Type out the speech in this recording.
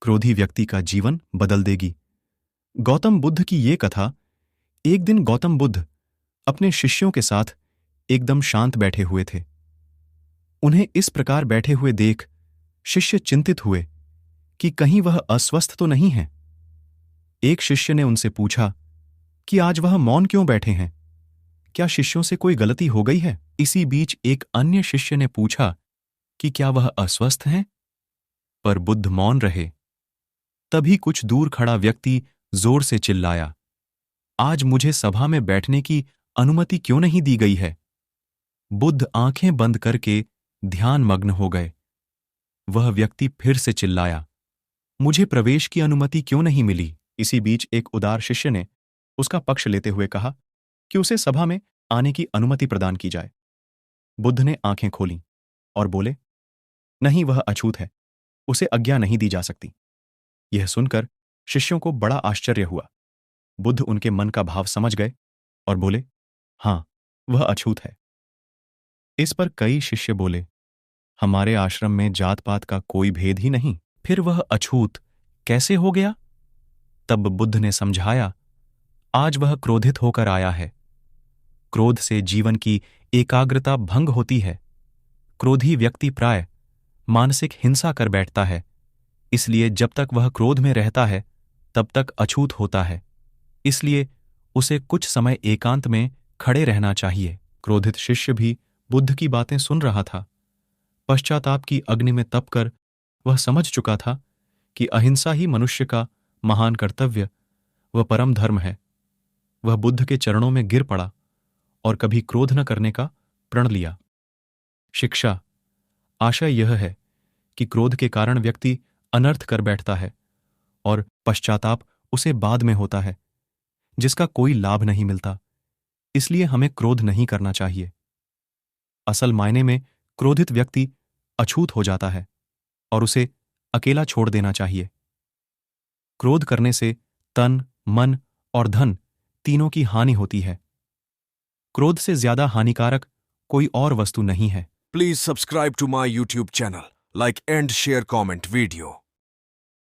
क्रोधी व्यक्ति का जीवन बदल देगी। गौतम बुद्ध की ये कथा। एक दिन गौतम बुद्ध अपने शिष्यों के साथ एकदम शांत बैठे हुए थे। उन्हें इस प्रकार बैठे हुए देख शिष्य चिंतित हुए कि कहीं वह अस्वस्थ तो नहीं है। एक शिष्य ने उनसे पूछा कि आज वह मौन क्यों बैठे हैं? क्या शिष्यों से कोई गलती हो गई है? इसी बीच एक अन्य शिष्य ने पूछा कि क्या वह अस्वस्थ हैं? पर बुद्ध मौन रहे। तभी कुछ दूर खड़ा व्यक्ति जोर से चिल्लाया, आज मुझे सभा में बैठने की अनुमति क्यों नहीं दी गई है? बुद्ध आंखें बंद करके ध्यानमग्न हो गए। वह व्यक्ति फिर से चिल्लाया, मुझे प्रवेश की अनुमति क्यों नहीं मिली? इसी बीच एक उदार शिष्य ने उसका पक्ष लेते हुए कहा कि उसे सभा में आने की अनुमति प्रदान की जाए। बुद्ध ने आंखें खोलीं और बोले, नहीं, वह अछूत है, उसे आज्ञा नहीं दी जा सकती। यह सुनकर शिष्यों को बड़ा आश्चर्य हुआ। बुद्ध उनके मन का भाव समझ गए और बोले, हां, वह अछूत है। इस पर कई शिष्य बोले, हमारे आश्रम में जात पात का कोई भेद ही नहीं, फिर वह अछूत कैसे हो गया? तब बुद्ध ने समझाया, आज वह क्रोधित होकर आया है। क्रोध से जीवन की एकाग्रता भंग होती है। क्रोधी व्यक्ति प्राय मानसिक हिंसा कर बैठता है। इसलिए जब तक वह क्रोध में रहता है तब तक अछूत होता है। इसलिए उसे कुछ समय एकांत में खड़े रहना चाहिए। क्रोधित शिष्य भी बुद्ध की बातें सुन रहा था। पश्चाताप की अग्नि में तपकर वह समझ चुका था कि अहिंसा ही मनुष्य का महान कर्तव्य व परम धर्म है। वह बुद्ध के चरणों में गिर पड़ा और कभी क्रोध न करने का प्रण लिया। शिक्षा। आशय यह है कि क्रोध के कारण व्यक्ति अनर्थ कर बैठता है और पश्चाताप उसे बाद में होता है, जिसका कोई लाभ नहीं मिलता। इसलिए हमें क्रोध नहीं करना चाहिए। असल मायने में क्रोधित व्यक्ति अछूत हो जाता है और उसे अकेला छोड़ देना चाहिए। क्रोध करने से तन, मन और धन तीनों की हानि होती है। क्रोध से ज्यादा हानिकारक कोई और वस्तु नहीं है। Please subscribe to my YouTube channel. Like and share comment video.